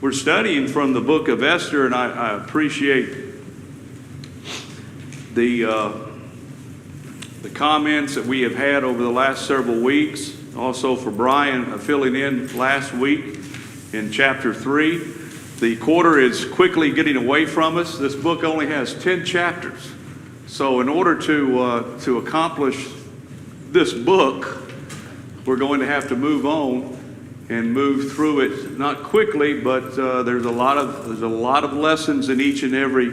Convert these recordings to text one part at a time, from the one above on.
We're studying from the book of Esther, and I appreciate the comments that we have had over the last several weeks. Also for Brian filling in last week in chapter 3. The quarter is quickly getting away from us. This book only has 10 chapters. So in order to accomplish this book, we're going to have to move on and move through it, not quickly, but there's a lot of lessons in each and every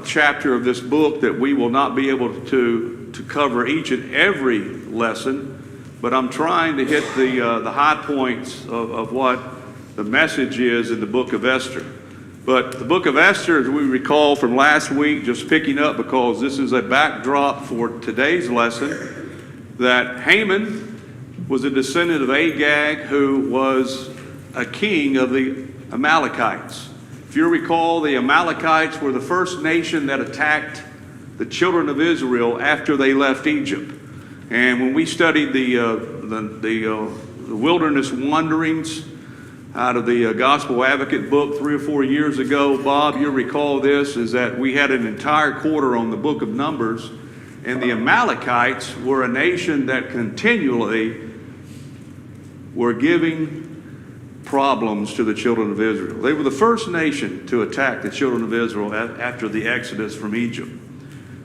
chapter of this book that we will not be able to cover each and every lesson. But I'm trying to hit the high points of what the message is in the book of Esther. But the book of Esther, as we recall from last week, just picking up because this is a backdrop for today's lesson, that Haman was a descendant of Agag, who was a king of the Amalekites. If you recall, the Amalekites were the first nation that attacked the children of Israel after they left Egypt. And when we studied the wilderness wanderings out of the Gospel Advocate book 3 or 4 years ago, Bob, you'll recall this, is that we had an entire quarter on the book of Numbers, and the Amalekites were a nation that continually were giving problems to the children of Israel. They were the first nation to attack the children of Israel after the Exodus from Egypt.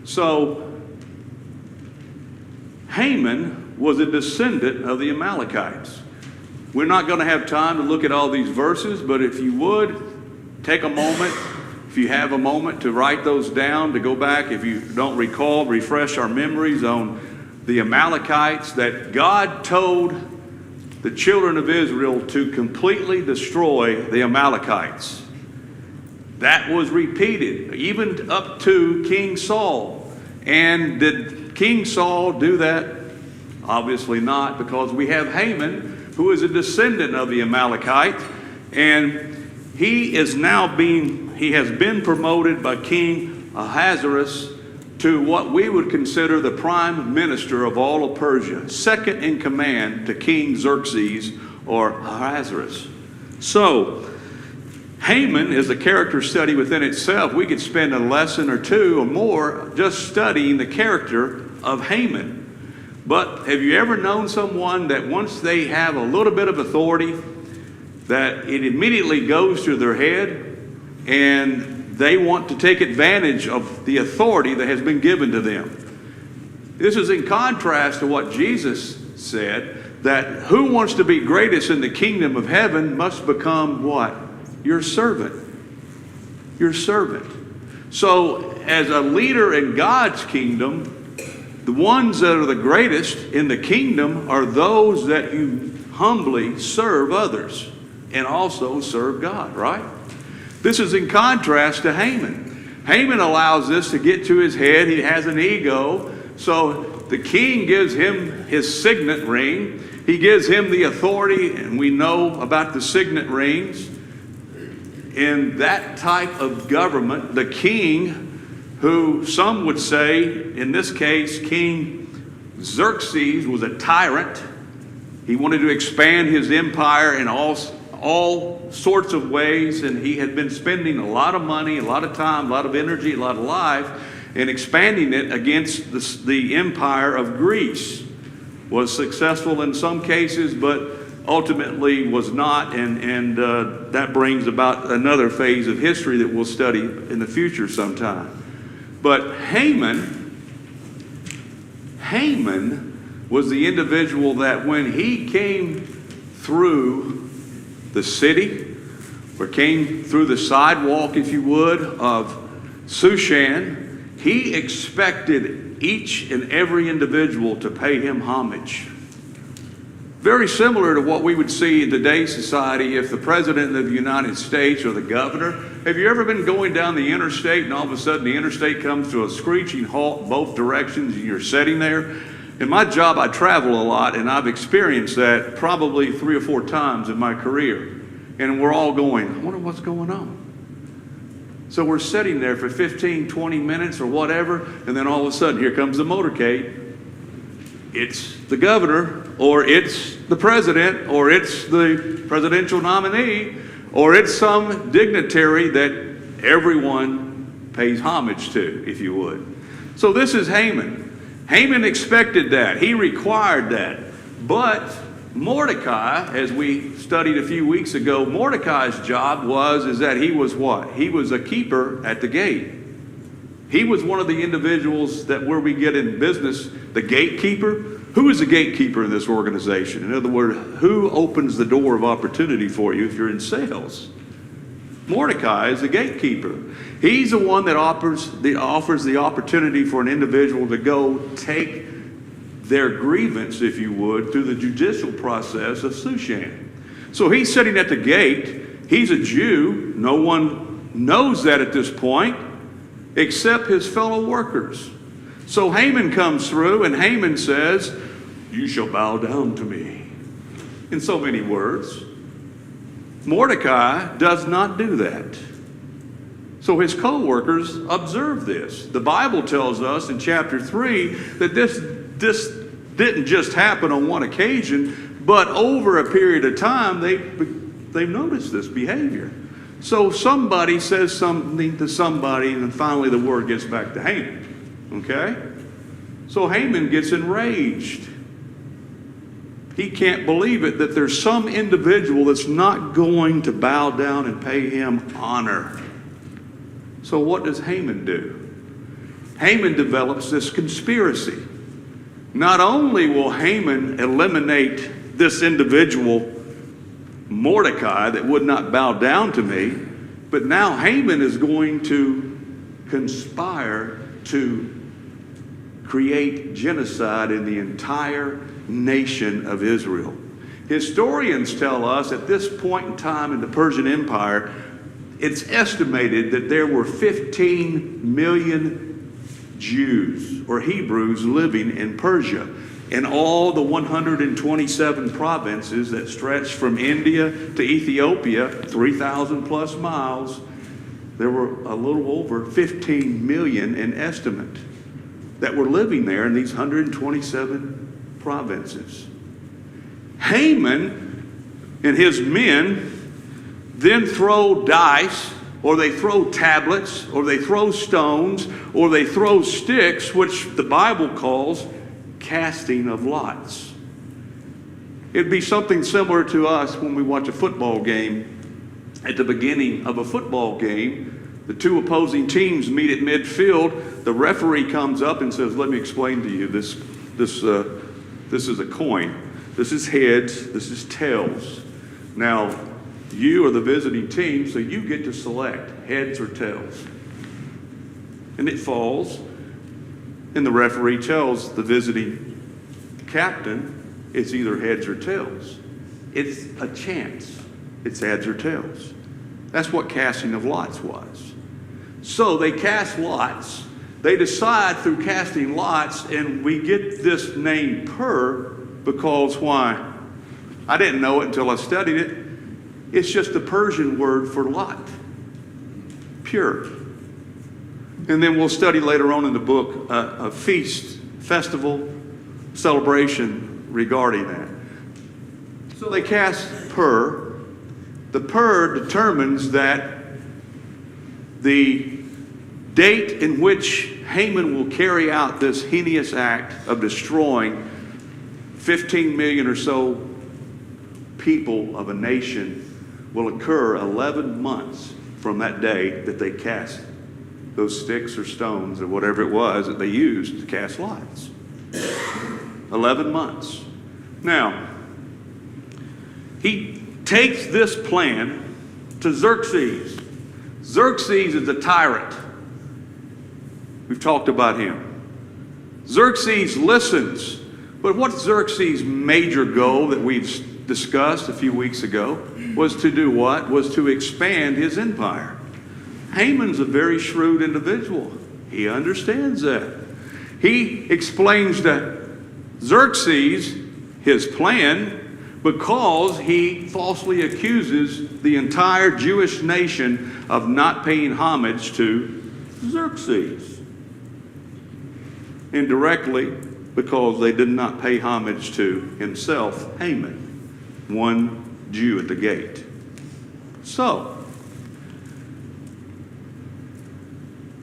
So Haman was a descendant of the Amalekites. We're not going to have time to look at all these verses, but if you would, take a moment, if you have a moment, to write those down, to go back, if you don't recall, refresh our memories on the Amalekites, that God told the children of Israel to completely destroy the Amalekites. That was repeated, even up to King Saul. And did King Saul do that? Obviously not, because we have Haman, who is a descendant of the Amalekite, and he has been promoted by King Ahasuerus to what we would consider the prime minister of all of Persia, second in command to King Xerxes or Ahasuerus. So, Haman is a character study within itself. We could spend a lesson or two or more just studying the character of Haman. But have you ever known someone that once they have a little bit of authority, that it immediately goes to their head and they want to take advantage of the authority that has been given to them? This is in contrast to what Jesus said, that who wants to be greatest in the kingdom of heaven must become what? Your servant. Your servant. So as a leader in God's kingdom, the ones that are the greatest in the kingdom are those that you humbly serve others and also serve God, right? This is in contrast to Haman. Haman allows this to get to his head. He has an ego. So the king gives him his signet ring. He gives him the authority, and we know about the signet rings. In that type of government, the king, who some would say, in this case, King Xerxes, was a tyrant. He wanted to expand his empire in all sorts of ways, and he had been spending a lot of money, a lot of time, a lot of energy, a lot of life in expanding it against the empire of Greece. Was successful in some cases, but ultimately was not, and that brings about another phase of history that we'll study in the future sometime. But Haman was the individual that when he came through the city, or came through the sidewalk, if you would, of Shushan, he expected each and every individual to pay him homage. Very similar to what we would see in today's society if the President of the United States or the governor. Have you ever been going down the interstate and all of a sudden the interstate comes to a screeching halt both directions and you're sitting there? In my job, I travel a lot, and I've experienced that probably 3 or 4 times in my career. And we're all going, I wonder what's going on. So we're sitting there for 15, 20 minutes or whatever, and then all of a sudden, here comes the motorcade. It's the governor, or it's the president, or it's the presidential nominee, or it's some dignitary that everyone pays homage to, if you would. So this is Haman. Haman expected that. He required that. But Mordecai, as we studied a few weeks ago, Mordecai's job is that he was what? He was a keeper at the gate. He was one of the individuals that where we get in business, the gatekeeper. Who is the gatekeeper in this organization? In other words, who opens the door of opportunity for you if you're in sales? Mordecai is the gatekeeper. He's the one that offers the opportunity for an individual to go take their grievance, if you would, through the judicial process of Shushan. So he's sitting at the gate. He's a Jew. No one knows that at this point except his fellow workers. So Haman comes through, and Haman says, "You shall bow down to me." In so many words. Mordecai does not do that. So his co-workers observe this. The Bible tells us in chapter 3 that this didn't just happen on one occasion, but over a period of time, they've noticed this behavior. So somebody says something to somebody, and then finally the word gets back to Haman. Okay? So Haman gets enraged. He can't believe it that there's some individual that's not going to bow down and pay him honor. So what does Haman do? Haman develops this conspiracy. Not only will Haman eliminate this individual, Mordecai, that would not bow down to me, but now Haman is going to conspire to create genocide in the entire nation of Israel. Historians tell us at this point in time in the Persian Empire, it's estimated that there were 15 million Jews or Hebrews living in Persia. In all the 127 provinces that stretch from India to Ethiopia, 3,000 plus miles, there were a little over 15 million in estimate that were living there in these 127 provinces. Haman and his men then throw dice, or they throw tablets, or they throw stones, or they throw sticks, which the Bible calls casting of lots. It'd be something similar to us when we watch a football game. At the beginning of a football game, the two opposing teams meet at midfield. The referee comes up and says, "Let me explain to you, this is a coin. This is heads, this is tails. Now, you are the visiting team, so you get to select heads or tails." And it falls, and the referee tells the visiting captain it's either heads or tails. It's a chance. It's heads or tails. That's what casting of lots was. So they cast lots. They decide through casting lots, and we get this name Pur because why? I didn't know it until I studied it. It's just the Persian word for lot. Pure. And then we'll study later on in the book a feast, festival, celebration regarding that. So they cast Pur. The Pur determines that the date in which Haman will carry out this heinous act of destroying 15 million or so people of a nation will occur 11 months from that day that they cast those sticks or stones or whatever it was that they used to cast lots. 11 months. Now, he takes this plan to Xerxes. Xerxes is a tyrant. We've talked about him. Xerxes listens. But what's Xerxes' major goal that we've discussed a few weeks ago was to do what? Was to expand his empire. Haman's a very shrewd individual. He understands that. He explains to Xerxes his plan because he falsely accuses the entire Jewish nation of not paying homage to Xerxes. Indirectly, because they did not pay homage to himself, Haman, one Jew at the gate. So,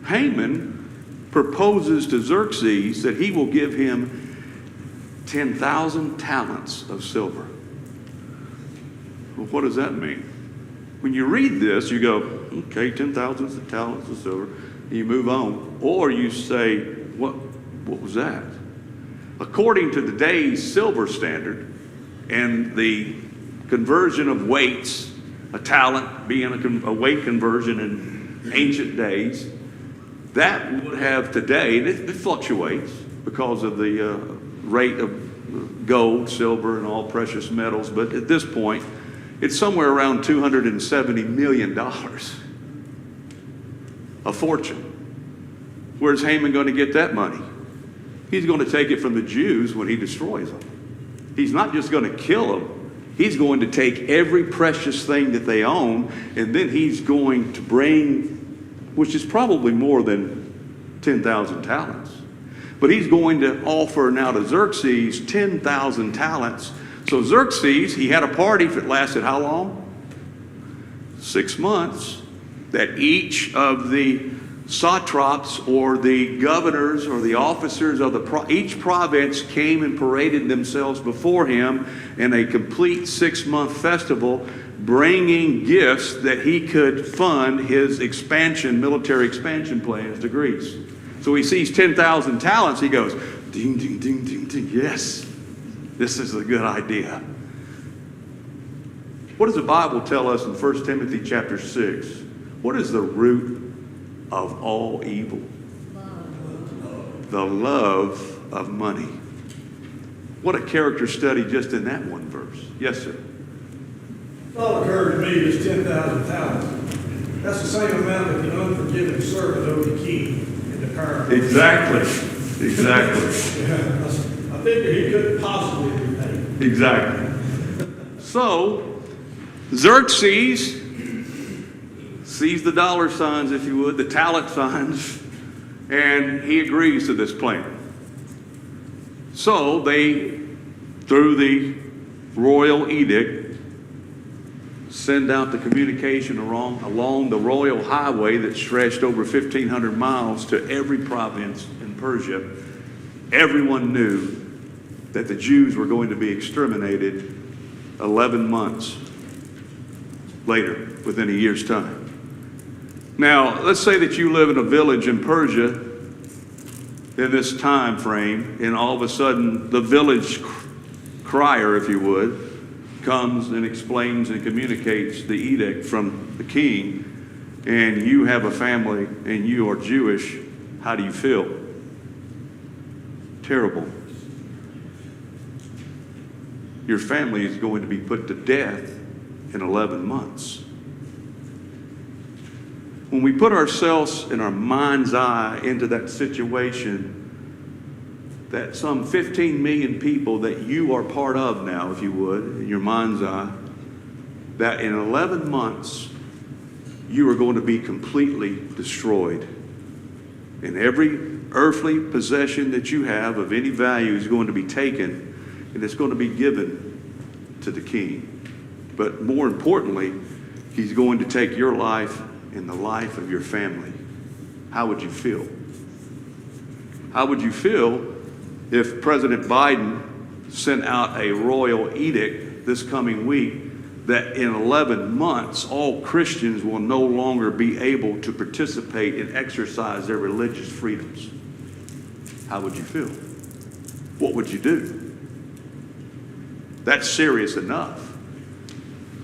Haman proposes to Xerxes that he will give him 10,000 talents of silver. Well, what does that mean? When you read this, you go, okay, 10,000 talents of silver, and you move on. Or you say, what was that? According to today's silver standard and the conversion of weights, a talent being a weight conversion in ancient days, that would have today, and it fluctuates because of the rate of gold, silver, and all precious metals, but at this point, it's somewhere around $270 million. A fortune. Where's Haman going to get that money? He's going to take it from the Jews when he destroys them. He's not just going to kill them. He's going to take every precious thing that they own, and then he's going to bring, which is probably more than 10,000 talents. But he's going to offer now to Xerxes 10,000 talents. So Xerxes, he had a party that lasted how long? 6 months. That each of the satraps or the governors or the officers of each province came and paraded themselves before him in a complete 6-month festival, bringing gifts that he could fund his military expansion plans to Greece. So he sees 10,000 talents, he goes, ding, ding, ding, ding, ding, yes, this is a good idea. What does the Bible tell us in 1 Timothy chapter 6? What is the root of all evil? The love of money. What a character study just in that one verse. Yes, sir. All occurred to me is 10,000 talents. That's the same amount that the unforgiving servant owed the king in the parable. Exactly. Yeah, I figured he couldn't possibly repay. Exactly. So, Xerxes sees the dollar signs, if you would, the talent signs, and he agrees to this plan. So they, through the royal edict, send out the communication along the royal highway that stretched over 1,500 miles to every province in Persia. Everyone knew that the Jews were going to be exterminated 11 months later, within a year's time. Now, let's say that you live in a village in Persia in this time frame, and all of a sudden the village crier, if you would, comes and explains and communicates the edict from the king, and you have a family and you are Jewish. How do you feel? Terrible. Your family is going to be put to death in 11 months. When we put ourselves in our mind's eye into that situation, that some 15 million people that you are part of now, if you would, in your mind's eye, that in 11 months, you are going to be completely destroyed. And every earthly possession that you have of any value is going to be taken, and it's going to be given to the king. But more importantly, he's going to take your life and the life of your family. How would you feel? How would you feel if President Biden sent out a royal edict this coming week that in 11 months, all Christians will no longer be able to participate and exercise their religious freedoms? How would you feel? What would you do? That's serious enough.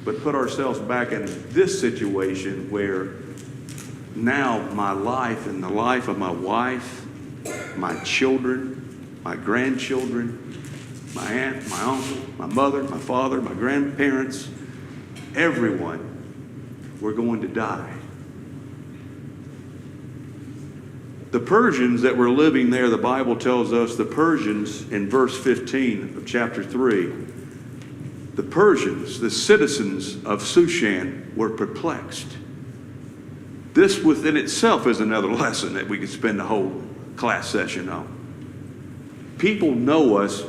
But put ourselves back in this situation where now my life and the life of my wife, my children, my grandchildren, my aunt, my uncle, my mother, my father, my grandparents, everyone, we're going to die. The Persians that were living there, the Bible tells us, the Persians in verse 15 of chapter 3, the Persians, the citizens of Shushan, were perplexed. This within itself is another lesson that we could spend a whole class session on. People know us.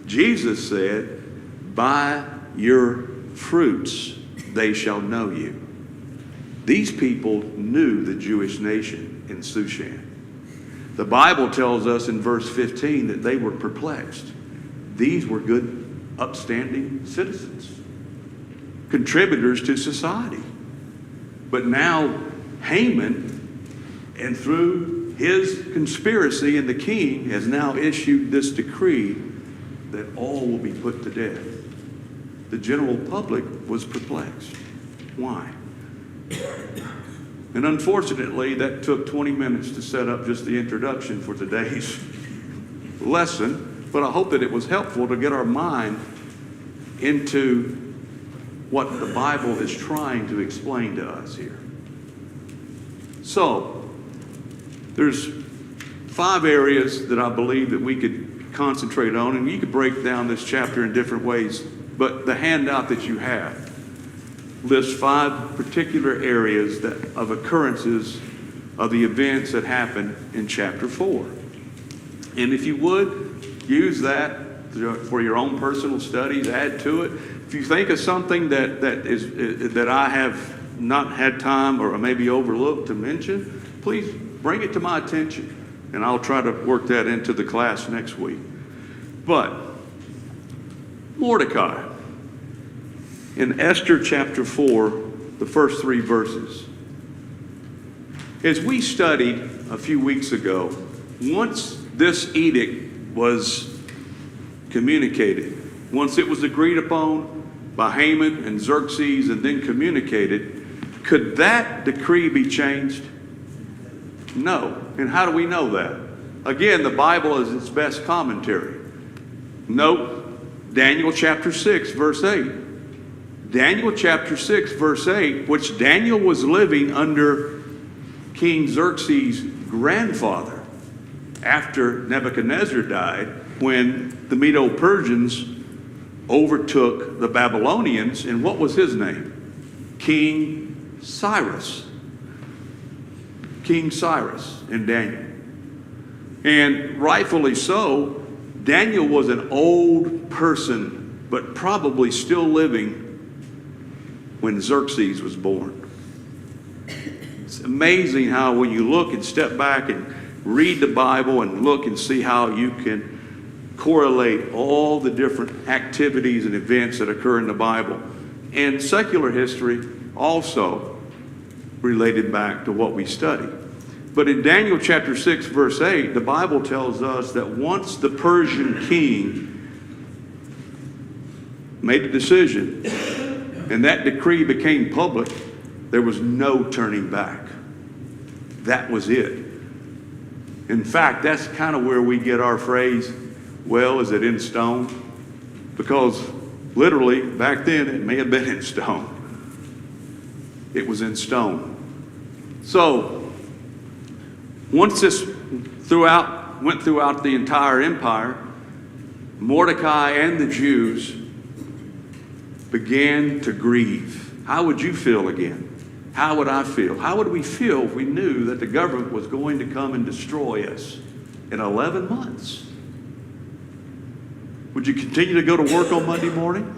Jesus said, by your fruits they shall know you. These people knew the Jewish nation in Shushan. The Bible tells us in verse 15 that they were perplexed. These were good, upstanding citizens, contributors to society. But now Haman, and through his conspiracy, and the king has now issued this decree that all will be put to death. The general public was perplexed. Why? And unfortunately, that took 20 minutes to set up just the introduction for today's lesson, but I hope that it was helpful to get our mind into what the Bible is trying to explain to us here. So, there's 5 areas that I believe that we could concentrate on, and you could break down this chapter in different ways, but the handout that you have lists 5 particular areas of occurrences of the events that happened in chapter 4. And if you would, use that for your own personal studies, add to it. If you think of something that I have not had time or maybe overlooked to mention, please bring it to my attention, and I'll try to work that into the class next week. But Mordecai, in Esther chapter 4, the first 3 verses. As we studied a few weeks ago, once this edict was communicated, once it was agreed upon by Haman and Xerxes and then communicated, could that decree be changed? No. And how do we know that? Again, the Bible is its best commentary. Note Daniel chapter 6, verse 8. Daniel chapter 6, verse 8, which Daniel was living under King Xerxes' grandfather after Nebuchadnezzar died, when the Medo-Persians overtook the Babylonians. And what was his name? King Cyrus. King Cyrus in Daniel. And rightfully so, Daniel was an old person, but probably still living when Xerxes was born. It's amazing how when you look and step back and read the Bible and look and see how you can correlate all the different activities and events that occur in the Bible and secular history also related back to what we study. But in Daniel chapter 6, verse 8, the Bible tells us that once the Persian king made a decision and that decree became public, there was no turning back. That was it. In fact, that's kind of where we get our phrase, well, is it in stone? Because literally, back then, it may have been in stone. It was in stone. So, once this went throughout the entire empire, Mordecai and the Jews began to grieve. How would you feel again? How would I feel? How would we feel if we knew that the government was going to come and destroy us in 11 months? Would you continue to go to work on Monday morning?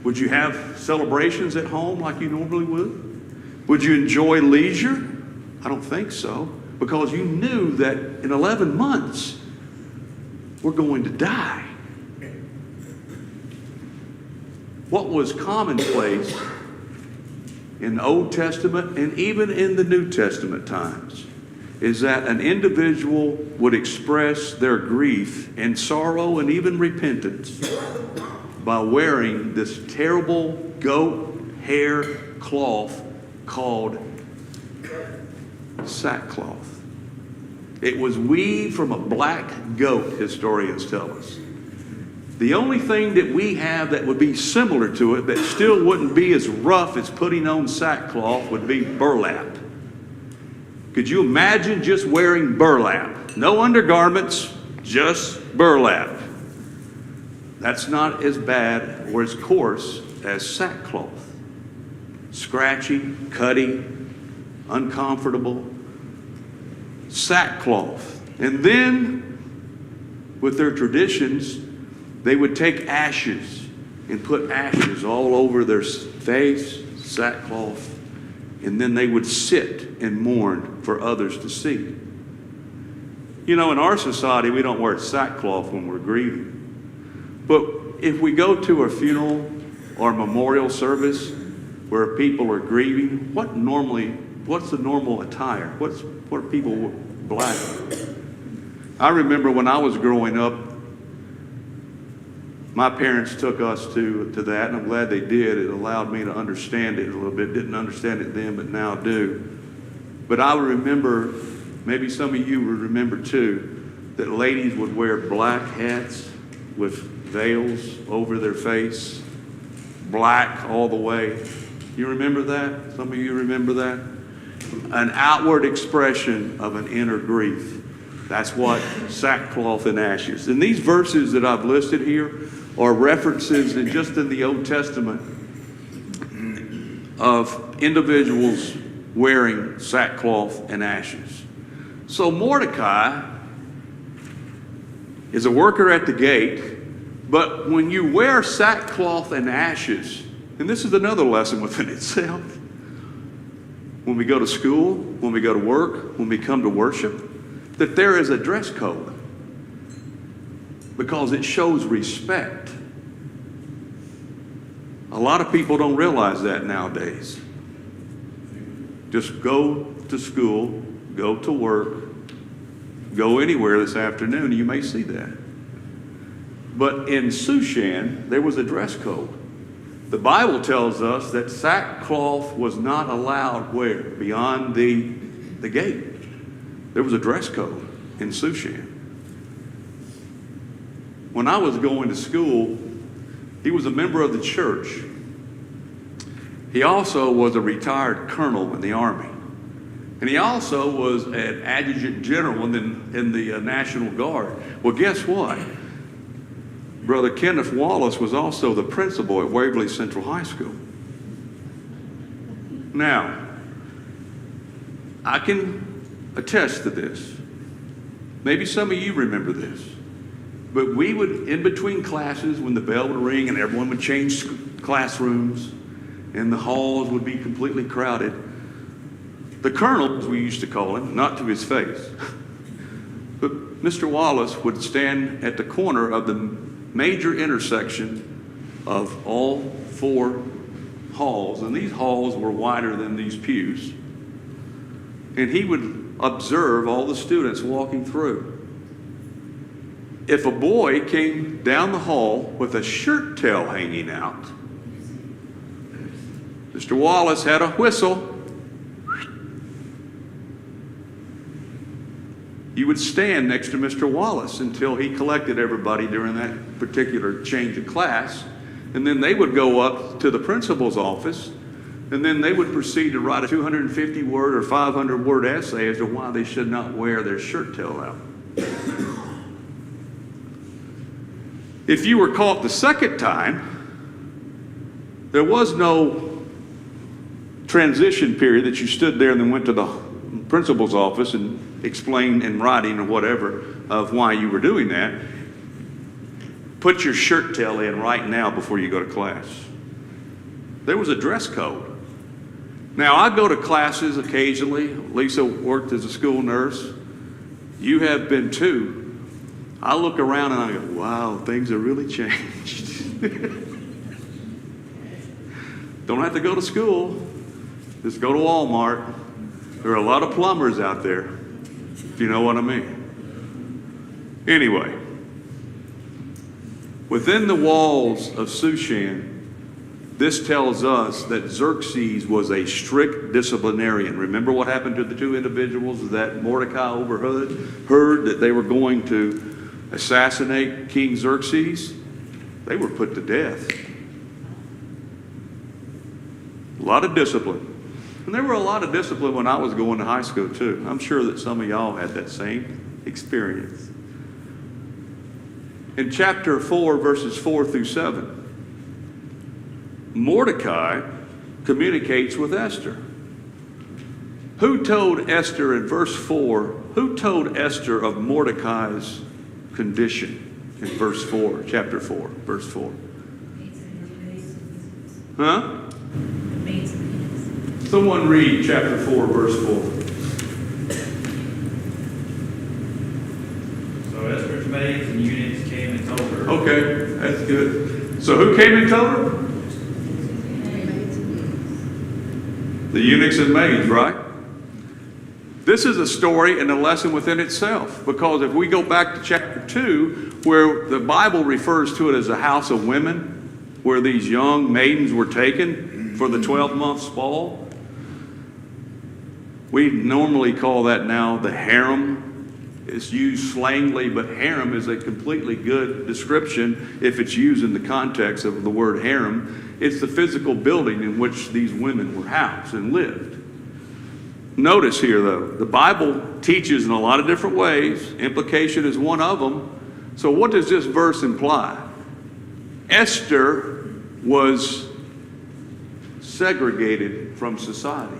Would you have celebrations at home like you normally would? Would you enjoy leisure? I don't think so, because you knew that in 11 months, we're going to die. What was commonplace in the Old Testament and even in the New Testament times is that an individual would express their grief and sorrow and even repentance by wearing this terrible goat hair cloth called sackcloth. It was weaved from a black goat, historians tell us. The only thing that we have that would be similar to it, that still wouldn't be as rough as putting on sackcloth, would be burlap. Could you imagine just wearing burlap? No undergarments, just burlap. That's not as bad or as coarse as sackcloth. Scratchy, cutty, uncomfortable. Sackcloth. And then, with their traditions, they would take ashes and put ashes all over their face, sackcloth, and then they would sit and mourn for others to see. You know, in our society, we don't wear sackcloth when we're grieving. But if we go to a funeral or a memorial service where people are grieving, what's the normal attire? What are people black? I remember when I was growing up, my parents took us to that, and I'm glad they did. It allowed me to understand it a little bit. Didn't understand it then, but now do. But I remember, maybe some of you would remember too, that ladies would wear black hats with veils over their face, black all the way. You remember that? Some of you remember that? An outward expression of an inner grief. That's what sackcloth and ashes. And these verses that I've listed here are references just in the Old Testament of individuals wearing sackcloth and ashes. So Mordecai is a worker at the gate, but when you wear sackcloth and ashes, and this is another lesson within itself, when we go to school, when we go to work, when we come to worship, that there is a dress code because it shows respect. A lot of people don't realize that nowadays. Just go to school, go to work, go anywhere this afternoon, you may see that. But in Shushan, there was a dress code. The Bible tells us that sackcloth was not allowed where? Beyond the gate. There was a dress code in Shushan. When I was going to school, he was a member of the church. He also was a retired colonel in the Army. And he also was an adjutant general in the National Guard. Well, guess what? Brother Kenneth Wallace was also the principal at Waverly Central High School. Now, I can attest to this. Maybe some of you remember this. But we would, in between classes, when the bell would ring and everyone would change classrooms and the halls would be completely crowded, the colonel, as we used to call him, not to his face, but Mr. Wallace would stand at the corner of the major intersection of all four halls, and these halls were wider than these pews, and he would observe all the students walking through. If a boy came down the hall with a shirt tail hanging out, Mr. Wallace had a whistle. You would stand next to Mr. Wallace until he collected everybody during that particular change of class. And then they would go up to the principal's office, and then they would proceed to write a 250-word or 500-word essay as to why they should not wear their shirt tail out. If you were caught the second time, there was no transition period that you stood there and then went to the principal's office and explained in writing or whatever of why you were doing that. Put your shirt tail in right now before you go to class. There was a dress code. Now, I go to classes occasionally. Lisa worked as a school nurse. You have been too. I look around and I go, wow, things have really changed. Don't have to go to school. Just go to Walmart. There are a lot of plumbers out there, if you know what I mean. Anyway, within the walls of Shushan, this tells us that Xerxes was a strict disciplinarian. Remember what happened to the two individuals that Mordecai heard that they were going to assassinate King Xerxes? They were put to death. A lot of discipline. And there were a lot of discipline when I was going to high school too. I'm sure that some of y'all had that same experience. In chapter 4, verses 4 through 7, Mordecai communicates with Esther. Who told Esther in verse 4, who told Esther of Mordecai's condition in verse 4, chapter 4, verse 4? Huh? Someone read chapter 4, verse 4. So Esther's maids and eunuchs came and told her. Okay, that's good. So who came and told her? The eunuchs and maids, right? This is a story and a lesson within itself, because if we go back to chapter 2, where the Bible refers to it as a house of women, where these young maidens were taken for the 12-month ball, we normally call that now the harem. It's used slangily, but harem is a completely good description if it's used in the context of the word harem. It's the physical building in which these women were housed and lived. Notice here, though, the Bible teaches in a lot of different ways. Implication is one of them. So what does this verse imply? Esther was segregated from society.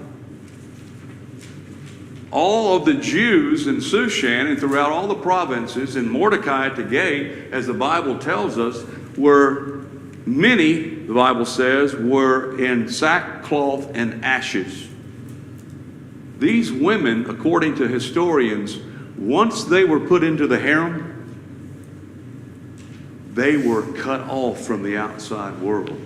All of the Jews in Shushan and throughout all the provinces, and Mordecai at the gate, as the Bible tells us, were many, the Bible says, were in sackcloth and ashes. These women, according to historians, once they were put into the harem, they were cut off from the outside world.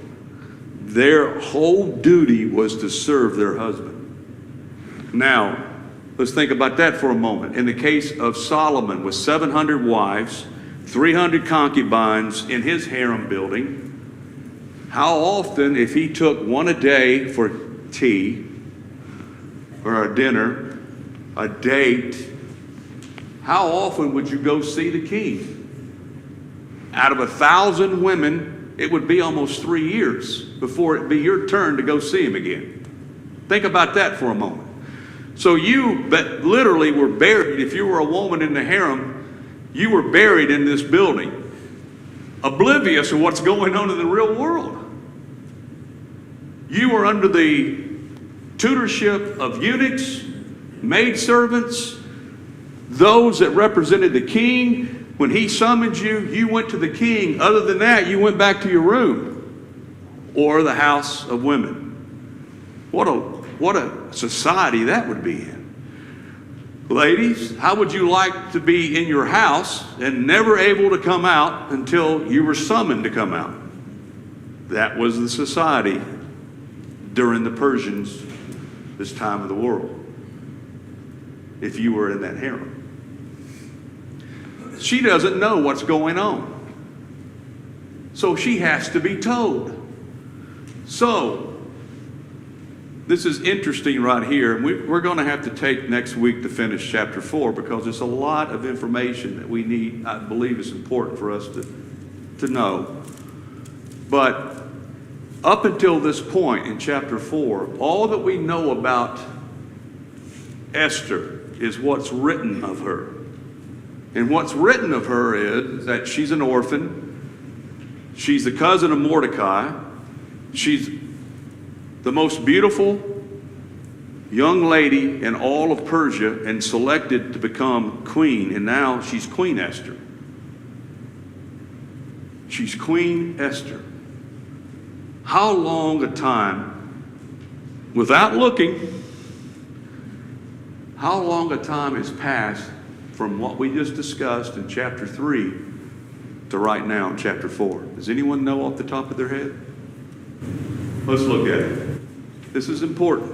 Their whole duty was to serve their husband. Now, let's think about that for a moment. In the case of Solomon, with 700 wives, 300 concubines in his harem building, how often, if he took one a day for tea, or a dinner, a date, how often would you go see the king? Out of 1,000 women, it would be almost 3 years before it'd be your turn to go see him again. Think about that for a moment. So you that literally were buried, if you were a woman in the harem, you were buried in this building, oblivious of what's going on in the real world. You were under the tutorship of eunuchs, maidservants, those that represented the king. When he summoned you, you went to the king. Other than that, you went back to your room or the house of women. What a society that would be in. Ladies, how would you like to be in your house and never able to come out until you were summoned to come out? That was the society during the Persians, this time of the world, if you were in that harem. She doesn't know what's going on, so she has to be told. So this is interesting right here. We're going to have to take next week to finish chapter 4, because it's a lot of information that we need, I believe is important for us to know. But up until this point in chapter 4, all that we know about Esther is what's written of her. And what's written of her is that she's an orphan. She's the cousin of Mordecai. She's the most beautiful young lady in all of Persia and selected to become queen. And now she's Queen Esther. She's Queen Esther. How long a time, without looking, how long a time has passed from what we just discussed in chapter 3 to right now in chapter 4? Does anyone know off the top of their head? Let's look at it. This is important.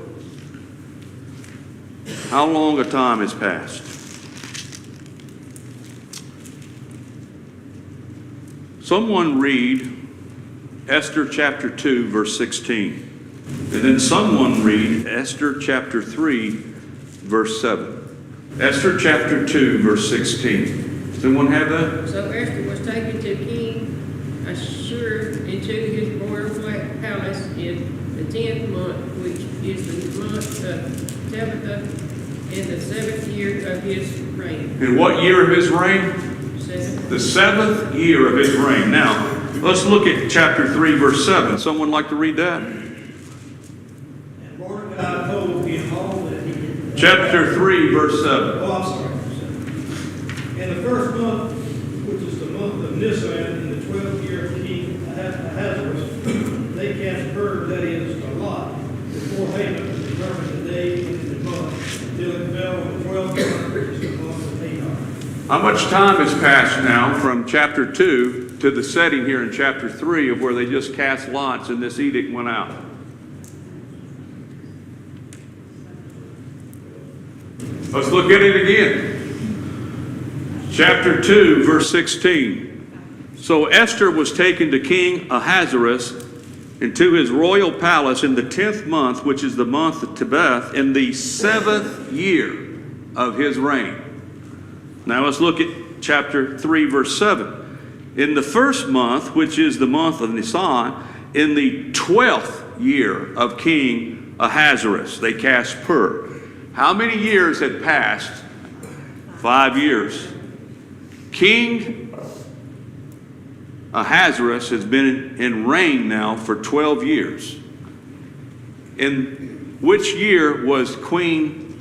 How long a time has passed? Someone read Esther chapter 2, verse 16. And then someone read Esther chapter 3, verse 7. Esther chapter 2, verse 16. Does anyone have that? So Esther was taken to King Ashur into his royal palace in the 10th month, which is the month of Tabitha, in the 7th year of his reign. In what year of his reign? 7th. The 7th year of his reign. Now, let's look at chapter 3, verse 7. Someone like to read that? And Mordecai told him all that he had. Chapter 3, verse 7. Oh, I'm sorry. In the first month, which is the month of Nisan, in the 12th year of King Ahasuerus, they cast pur, that is, a lot, before Haman, the How much time has passed now from chapter 2 to the setting here in chapter 3 of where they just cast lots and this edict went out? Let's look at it again. Chapter 2, verse 16. So Esther was taken to King Ahasuerus into his royal palace in the 10th month, which is the month of Tebeth, in the 7th year of his reign. Now let's look at chapter 3, verse 7. In the first month, which is the month of Nisan, in the 12th year of King Ahasuerus, they cast Pur. How many years had passed? 5 years. King Ahasuerus has been in reign now for 12 years. In which year was Queen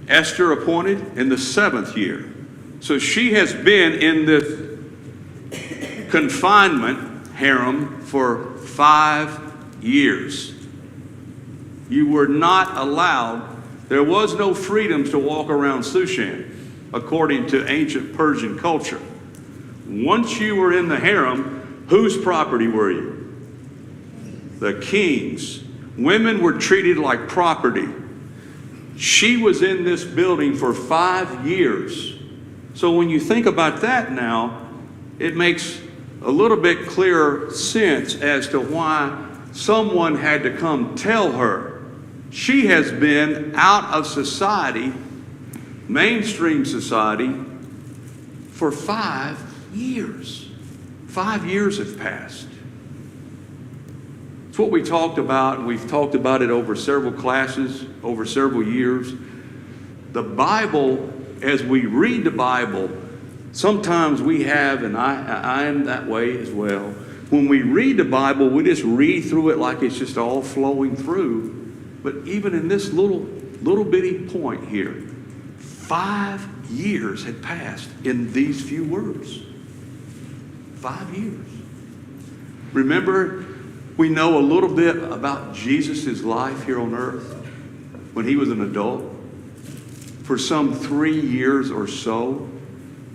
Esther appointed? In the 7th year. So she has been in this confinement harem for 5 years. You were not allowed, there was no freedom to walk around Shushan, according to ancient Persian culture. Once you were in the harem, whose property were you? The king's. Women were treated like property. She was in this building for 5 years. So when you think about that now, it makes a little bit clearer sense as to why someone had to come tell her. She has been out of society, mainstream society, for 5 years. 5 years have passed. It's what we talked about, and we've talked about it over several classes, over several years. The Bible, as we read the Bible, sometimes we have, and I am that way as well, when we read the Bible, we just read through it like it's just all flowing through. But even in this little bitty point here, 5 years had passed in these few words. 5 years. Remember, we know a little bit about Jesus' life here on earth when he was an adult for some 3 years or so.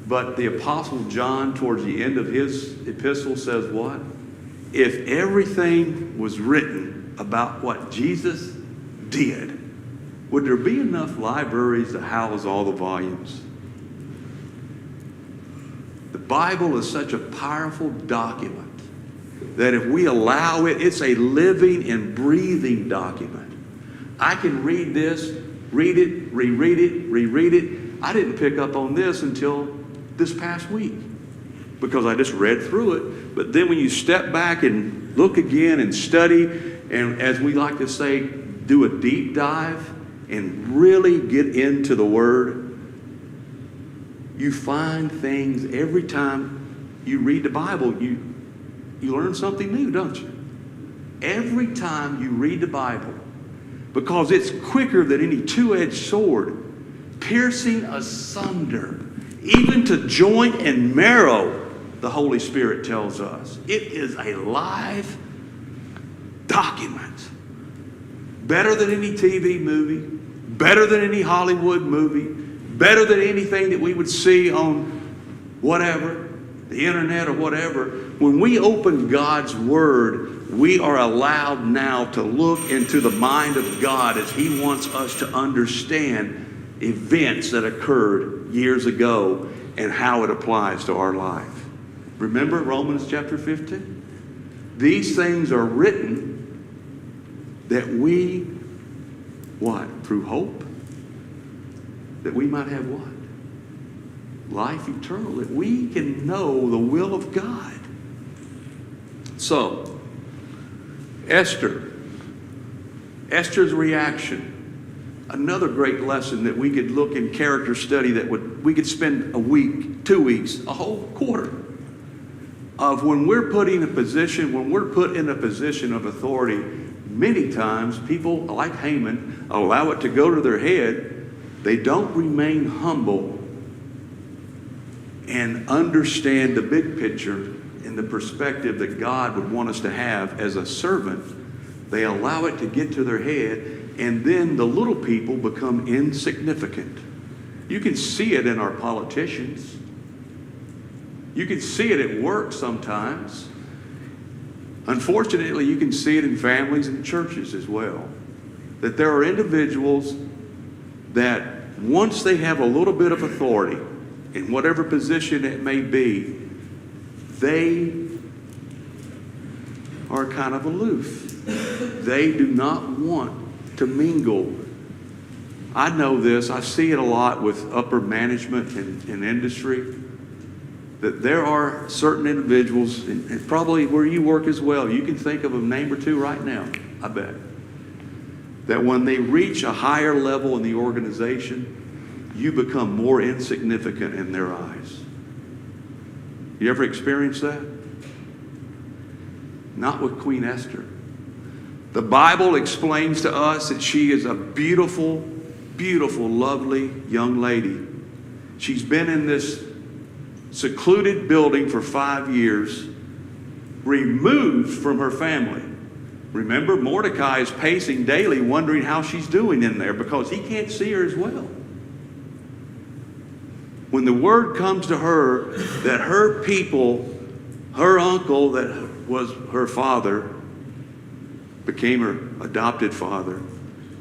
But the Apostle John, towards the end of his epistle, says what? If everything was written about what Jesus did, would there be enough libraries to house all the volumes? The Bible is such a powerful document that if we allow it, it's a living and breathing document. I can read this, read it, reread it, reread it. I didn't pick up on this until this past week because I just read through it. But then when you step back and look again and study, and as we like to say, do a deep dive and really get into the Word, you find things every time you read the Bible, you learn something new, don't you? Every time you read the Bible, because it's quicker than any two-edged sword, piercing asunder, even to joint and marrow, the Holy Spirit tells us. It is a live document. Better than any TV movie, better than any Hollywood movie, better than anything that we would see on whatever, the internet or whatever. When we open God's Word, we are allowed now to look into the mind of God as He wants us to understand events that occurred years ago and how it applies to our life. Remember Romans chapter 15? These things are written that we, what? Through hope? That we might have what? Life eternal. That we can know the will of God. So, Esther's reaction. Another great lesson that we could look in character study that we could spend a week, 2 weeks, a whole quarter of when we're put in a position of authority. Many times people like Haman allow it to go to their head. They don't remain humble and understand the big picture and the perspective that God would want us to have as a servant. They allow it to get to their head, and then the little people become insignificant. You can see it in our politicians. You can see it at work sometimes. Unfortunately, you can see it in families and churches as well. That there are individuals that once they have a little bit of authority, in whatever position it may be, they are kind of aloof. They do not want to mingle. I know this, I see it a lot with upper management in industry, that there are certain individuals, and probably where you work as well, you can think of a name or two right now, I bet, that when they reach a higher level in the organization, you become more insignificant in their eyes. You ever experienced that? Not with Queen Esther. The Bible explains to us that she is a beautiful, beautiful, lovely young lady. She's been in this secluded building for 5 years, removed from her family. Remember, Mordecai is pacing daily, wondering how she's doing in there because he can't see her as well. When the word comes to her that her people, her uncle that was her father, became her adopted father,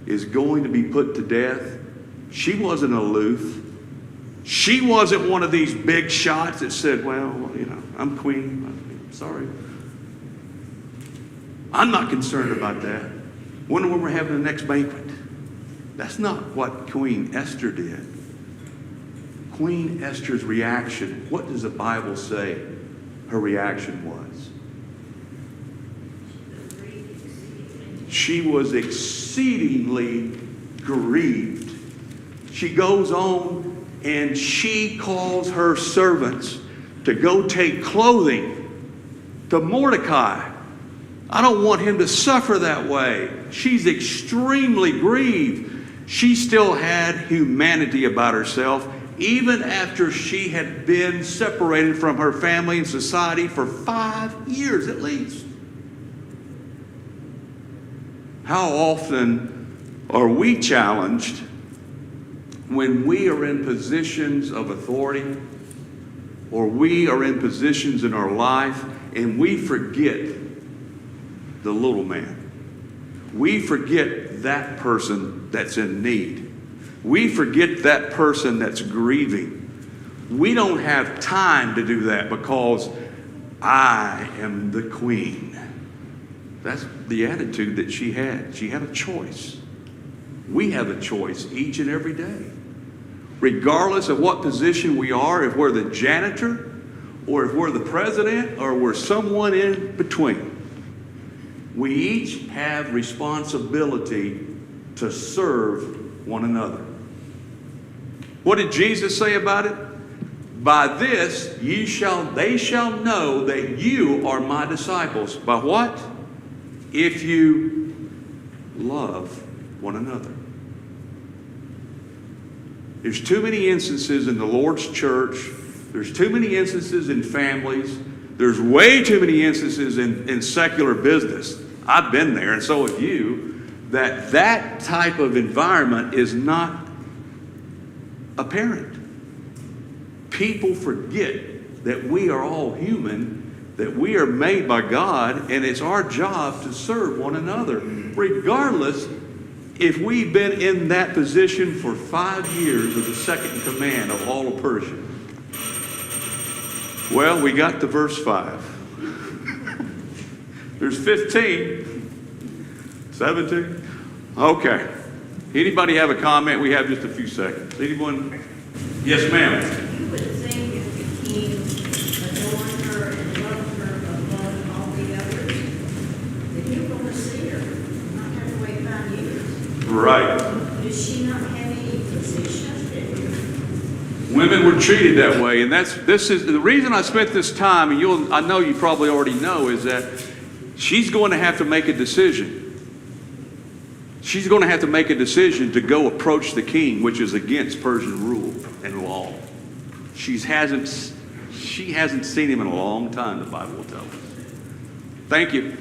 is going to be put to death, she wasn't aloof. She wasn't one of these big shots that said, well, you know, I'm queen. I'm sorry. I'm not concerned about that. Wonder when we're having the next banquet. That's not what Queen Esther did. Queen Esther's reaction, what does the Bible say her reaction was? She was exceedingly grieved. She goes on and she calls her servants to go take clothing to Mordecai. I don't want him to suffer that way. She's extremely grieved. She still had humanity about herself, even after she had been separated from her family and society for 5 years at least. How often are we challenged when we are in positions of authority or we are in positions in our life and we forget the little man? We forget that person that's in need. We forget that person that's grieving. We don't have time to do that because I am the queen. That's the attitude that she had. She had a choice. We have a choice each and every day. Regardless of what position we are, if we're the janitor, or if we're the president, or we're someone in between, we each have responsibility to serve one another. What did Jesus say about it? By this they shall know that you are my disciples. By what? If you love one another. There's too many instances in the Lord's church. There's too many instances in families. There's way too many instances in secular business. I've been there, and so have you, that type of environment is not apparent. People forget that we are all human, that we are made by God, and it's our job to serve one another, regardless if we've been in that position for 5 years of the second in command of all of Persia. Well, we got to verse 5. There's 15, 17. Okay. Anybody have a comment? We have just a few seconds. Anyone? Yes, ma'am. You would think if the king adorned her and loved her above all the others, that you're going to see her, not have to wait 5 years. Right. Does she not have any position? Women were treated that way, and this is the reason I spent this time, and I know you probably already know, is that she's going to have to make a decision. She's going to have to make a decision to go approach the king, which is against Persian rule and law. She hasn't seen him in a long time, the Bible will tell us. Thank you.